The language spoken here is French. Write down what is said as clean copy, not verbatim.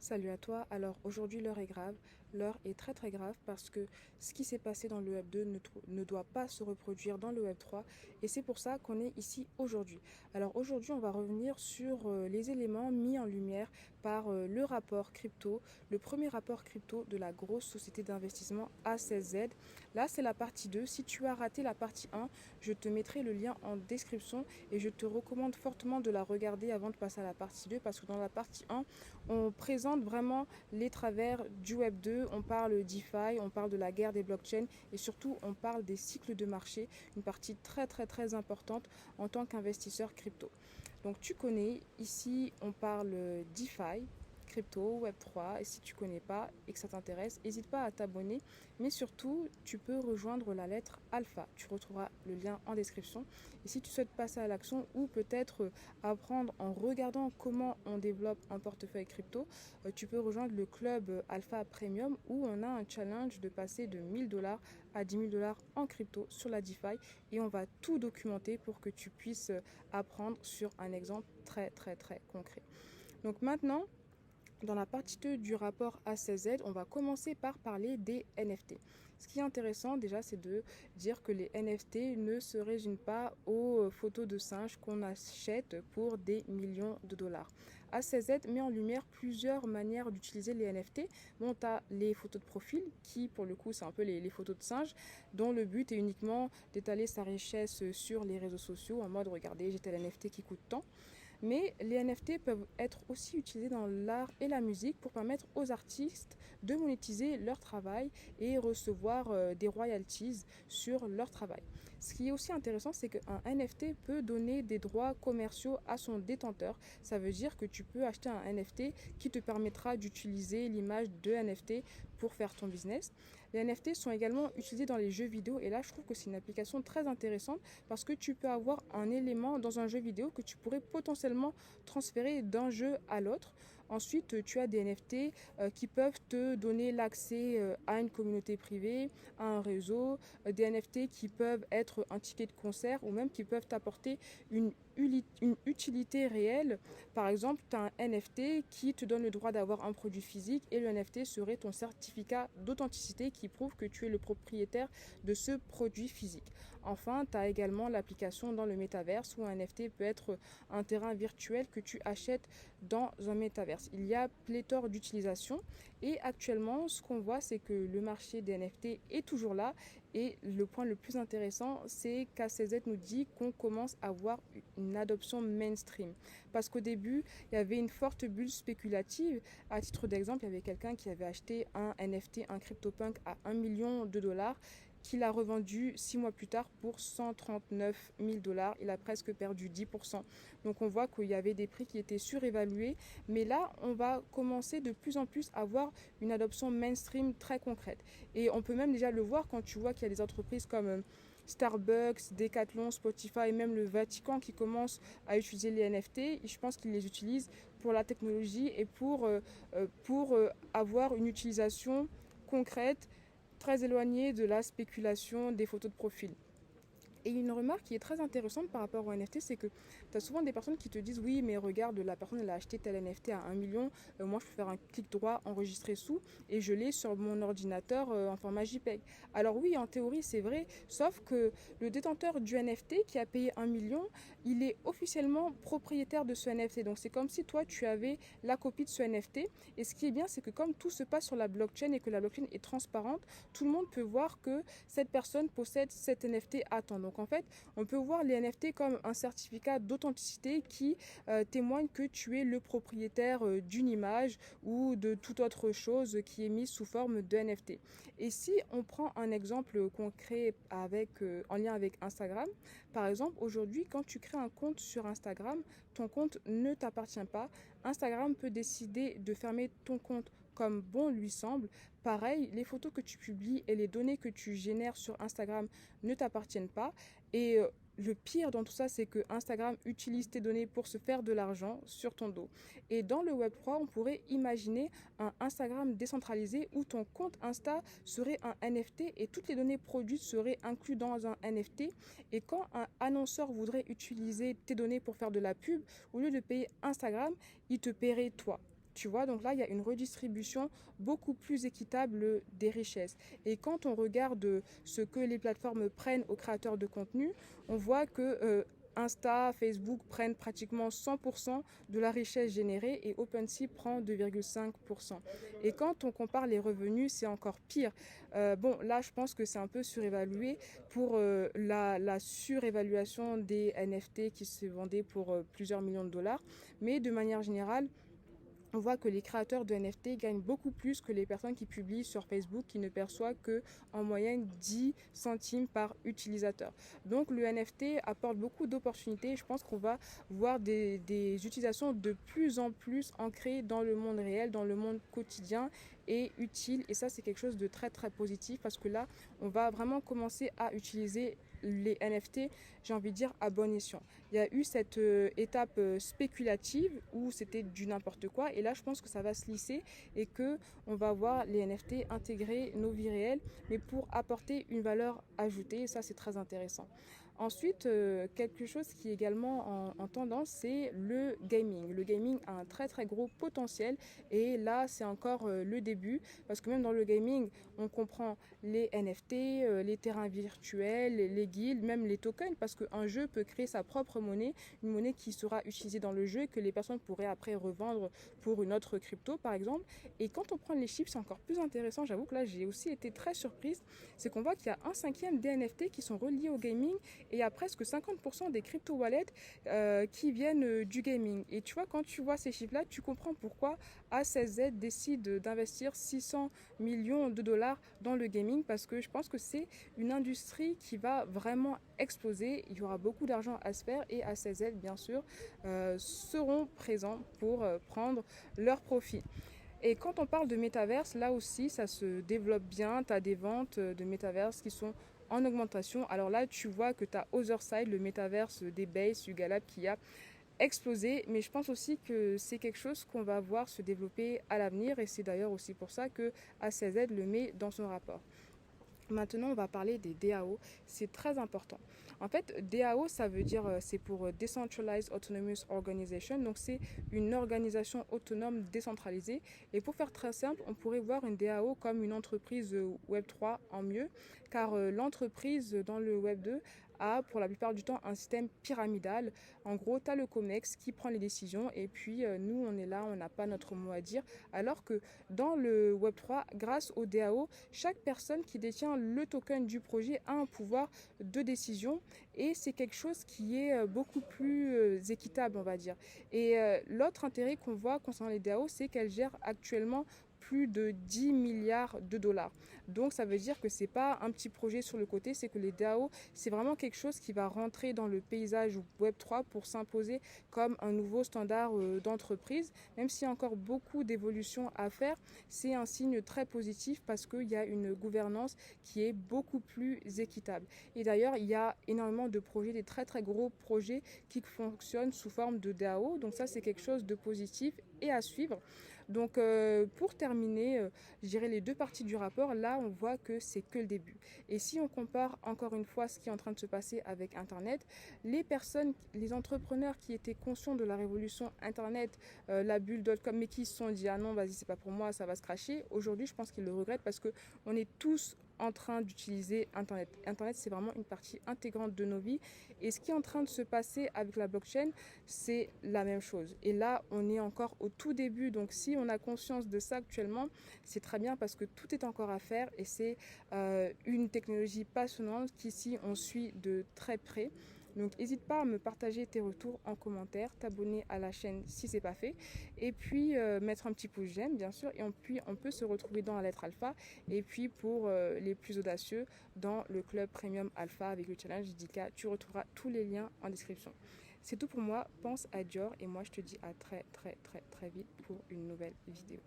Salut à toi. Alors aujourd'hui l'heure est grave. L'heure est très très grave parce que ce qui s'est passé dans le Web 2 ne doit pas se reproduire dans le Web 3 et c'est pour ça qu'on est ici aujourd'hui. Alors aujourd'hui on va revenir sur les éléments mis en lumière par le rapport crypto, le premier rapport crypto de la grosse société d'investissement A16Z. Là c'est la partie 2. Si tu as raté la partie 1, je te mettrai le lien en description et je te recommande fortement de la regarder avant de passer à la partie 2 parce que dans la partie 1 on présente vraiment les travers du Web 2, on parle DeFi, on parle de la guerre des blockchains et surtout on parle des cycles de marché, une partie très très très importante en tant qu'investisseur crypto. Donc tu connais, ici on parle DeFi, crypto, Web3, et si tu connais pas et que ça t'intéresse, n'hésite pas à t'abonner, mais surtout tu peux rejoindre la lettre alpha, tu retrouveras le lien en description. Et si tu souhaites passer à l'action ou peut-être apprendre en regardant comment on développe un portefeuille crypto, tu peux rejoindre le club Alpha Premium où on a un challenge de passer de 1000 $ à 10 000 $ en crypto sur la DeFi et on va tout documenter pour que tu puisses apprendre sur un exemple très très très concret. Donc maintenant, dans la partie 2 du rapport A16Z, on va commencer par parler des NFT. Ce qui est intéressant déjà, c'est de dire que les NFT ne se résument pas aux photos de singes qu'on achète pour des millions de dollars. A16Z met en lumière plusieurs manières d'utiliser les NFT. Bon, tu as les photos de profil, qui pour le coup, c'est un peu les photos de singes, dont le but est uniquement d'étaler sa richesse sur les réseaux sociaux en mode regardez, j'ai tel NFT qui coûte tant. Mais les NFT peuvent être aussi utilisés dans l'art et la musique pour permettre aux artistes de monétiser leur travail et recevoir des royalties sur leur travail. Ce qui est aussi intéressant, c'est qu'un NFT peut donner des droits commerciaux à son détenteur. Ça veut dire que tu peux acheter un NFT qui te permettra d'utiliser l'image de NFT pour faire ton business. Les NFT sont également utilisés dans les jeux vidéo et là je trouve que c'est une application très intéressante parce que tu peux avoir un élément dans un jeu vidéo que tu pourrais potentiellement transférer d'un jeu à l'autre. Ensuite, tu as des NFT qui peuvent te donner l'accès à une communauté privée, à un réseau, des NFT qui peuvent être un ticket de concert ou même qui peuvent t'apporter une utilité réelle. Par exemple, tu as un NFT qui te donne le droit d'avoir un produit physique et le NFT serait ton certificat d'authenticité qui prouve que tu es le propriétaire de ce produit physique. Enfin, tu as également l'application dans le métaverse où un NFT peut être un terrain virtuel que tu achètes dans un métaverse. Il y a pléthore d'utilisations et actuellement, ce qu'on voit, c'est que le marché des NFT est toujours là et le point le plus intéressant, c'est qu'ACZ nous dit qu'on commence à voir une adoption mainstream. Parce qu'au début, il y avait une forte bulle spéculative. À titre d'exemple, il y avait quelqu'un qui avait acheté un NFT, un CryptoPunk à 1 million de dollars qu'il a revendu 6 mois plus tard pour 139 000 $. Il a presque perdu 10%. Donc on voit qu'il y avait des prix qui étaient surévalués. Mais là, on va commencer de plus en plus à avoir une adoption mainstream très concrète. Et on peut même déjà le voir quand tu vois qu'il y a des entreprises comme Starbucks, Decathlon, Spotify et même le Vatican qui commencent à utiliser les NFT. Et je pense qu'ils les utilisent pour la technologie et pour avoir une utilisation concrète très éloignée de la spéculation des photos de profil. Et une remarque qui est très intéressante par rapport au NFT, c'est que tu as souvent des personnes qui te disent oui, mais regarde, la personne elle a acheté tel NFT à 1 million, moi je peux faire un clic droit, enregistrer sous, et je l'ai sur mon ordinateur en format JPEG. Alors oui, en théorie c'est vrai, sauf que le détenteur du NFT qui a payé 1 million, il est officiellement propriétaire de ce NFT. Donc c'est comme si toi tu avais la copie de ce NFT. Et ce qui est bien, c'est que comme tout se passe sur la blockchain et que la blockchain est transparente, tout le monde peut voir que cette personne possède cet NFT à temps. Donc en fait, on peut voir les NFT comme un certificat d'authenticité qui témoigne que tu es le propriétaire d'une image ou de toute autre chose qui est mise sous forme de NFT. Et si on prend un exemple concret en lien avec Instagram, par exemple, aujourd'hui, quand tu crées un compte sur Instagram, ton compte ne t'appartient pas. Instagram peut décider de fermer ton compte comme bon lui semble. Pareil, les photos que tu publies et les données que tu génères sur Instagram ne t'appartiennent pas. Et le pire dans tout ça, c'est que Instagram utilise tes données pour se faire de l'argent sur ton dos. Et dans le Web3, on pourrait imaginer un Instagram décentralisé où ton compte Insta serait un NFT et toutes les données produites seraient incluses dans un NFT. Et quand un annonceur voudrait utiliser tes données pour faire de la pub, au lieu de payer Instagram, il te paierait toi. Tu vois, donc là, il y a une redistribution beaucoup plus équitable des richesses. Et quand on regarde ce que les plateformes prennent aux créateurs de contenu, on voit que Insta, Facebook prennent pratiquement 100% de la richesse générée et OpenSea prend 2,5%. Et quand on compare les revenus, c'est encore pire. Bon, là, je pense que c'est un peu surévalué pour la surévaluation des NFT qui se vendaient pour plusieurs millions de dollars. Mais de manière générale, on voit que les créateurs de NFT gagnent beaucoup plus que les personnes qui publient sur Facebook qui ne perçoivent que en moyenne 10 centimes par utilisateur. Donc le NFT apporte beaucoup d'opportunités. Je pense qu'on va voir des utilisations de plus en plus ancrées dans le monde réel, dans le monde quotidien et utile. Et ça, c'est quelque chose de très très positif parce que là, on va vraiment commencer à utiliser les NFT, j'ai envie de dire, à bon escient. Il y a eu cette étape spéculative où c'était du n'importe quoi et là je pense que ça va se lisser et que on va voir les NFT intégrer nos vies réelles mais pour apporter une valeur ajoutée et ça c'est très intéressant. Ensuite, quelque chose qui est également en tendance, c'est le gaming. Le gaming a un très très gros potentiel et là c'est encore le début parce que même dans le gaming, on comprend les NFT, les terrains virtuels, les guildes, même les tokens parce qu'un jeu peut créer sa propre monnaie, une monnaie qui sera utilisée dans le jeu et que les personnes pourraient après revendre pour une autre crypto par exemple. Et quand on prend les chiffres, c'est encore plus intéressant. J'avoue que là j'ai aussi été très surprise. C'est qu'on voit qu'il y a un cinquième des NFT qui sont reliés au gaming et il y a presque 50% des crypto wallets qui viennent du gaming. Et tu vois, quand tu vois ces chiffres-là, tu comprends pourquoi A16Z décide d'investir 600 millions de dollars dans le gaming parce que je pense que c'est une industrie qui va vraiment exploser. Il y aura beaucoup d'argent à se faire et A16Z, bien sûr, seront présents pour prendre leur profit. Et quand on parle de métaverse, là aussi, ça se développe bien. Tu as des ventes de métaverse qui sont en augmentation. Alors là, tu vois que tu as Otherside, le métaverse des Base, du Galab qui a explosé. Mais je pense aussi que c'est quelque chose qu'on va voir se développer à l'avenir. Et c'est d'ailleurs aussi pour ça que A16Z le met dans son rapport. Maintenant, on va parler des DAO. C'est très important. En fait, DAO, ça veut dire, c'est pour Decentralized Autonomous Organization. Donc, c'est une organisation autonome décentralisée. Et pour faire très simple, on pourrait voir une DAO comme une entreprise Web3 en mieux, car l'entreprise dans le Web2 a pour la plupart du temps un système pyramidal. En gros, tu as le COMEX qui prend les décisions et puis nous, on est là, on n'a pas notre mot à dire. Alors que dans le Web3, grâce au DAO, chaque personne qui détient le token du projet a un pouvoir de décision et c'est quelque chose qui est beaucoup plus équitable, on va dire. Et l'autre intérêt qu'on voit concernant les DAO, c'est qu'elles gèrent actuellement plus de 10 milliards de dollars. Donc ça veut dire que c'est pas un petit projet sur le côté, c'est que les DAO, c'est vraiment quelque chose qui va rentrer dans le paysage Web3 pour s'imposer comme un nouveau standard d'entreprise. Même s'il y a encore beaucoup d'évolutions à faire, c'est un signe très positif parce qu'il y a une gouvernance qui est beaucoup plus équitable. Et d'ailleurs, il y a énormément de projets, des très très gros projets qui fonctionnent sous forme de DAO. Donc ça, c'est quelque chose de positif et à suivre. Donc pour terminer, je dirais les deux parties du rapport, là on voit que c'est que le début. Et si on compare encore une fois ce qui est en train de se passer avec Internet, les personnes, les entrepreneurs qui étaient conscients de la révolution Internet, la bulle.com, mais qui se sont dit ah non vas-y c'est pas pour moi, ça va se cracher, aujourd'hui je pense qu'ils le regrettent parce qu'on est tous en train d'utiliser Internet. Internet, c'est vraiment une partie intégrante de nos vies. Et ce qui est en train de se passer avec la blockchain, c'est la même chose. Et là, on est encore au tout début. Donc, si on a conscience de ça actuellement, c'est très bien parce que tout est encore à faire. Et c'est une technologie passionnante qu'ici, on suit de très près. Donc n'hésite pas à me partager tes retours en commentaire, t'abonner à la chaîne si ce n'est pas fait, et puis mettre un petit pouce j'aime bien sûr, et puis on peut se retrouver dans la lettre alpha, et puis pour les plus audacieux, dans le club premium alpha avec le challenge JDK, tu retrouveras tous les liens en description. C'est tout pour moi, pense à Dior, et moi je te dis à très très très très vite pour une nouvelle vidéo.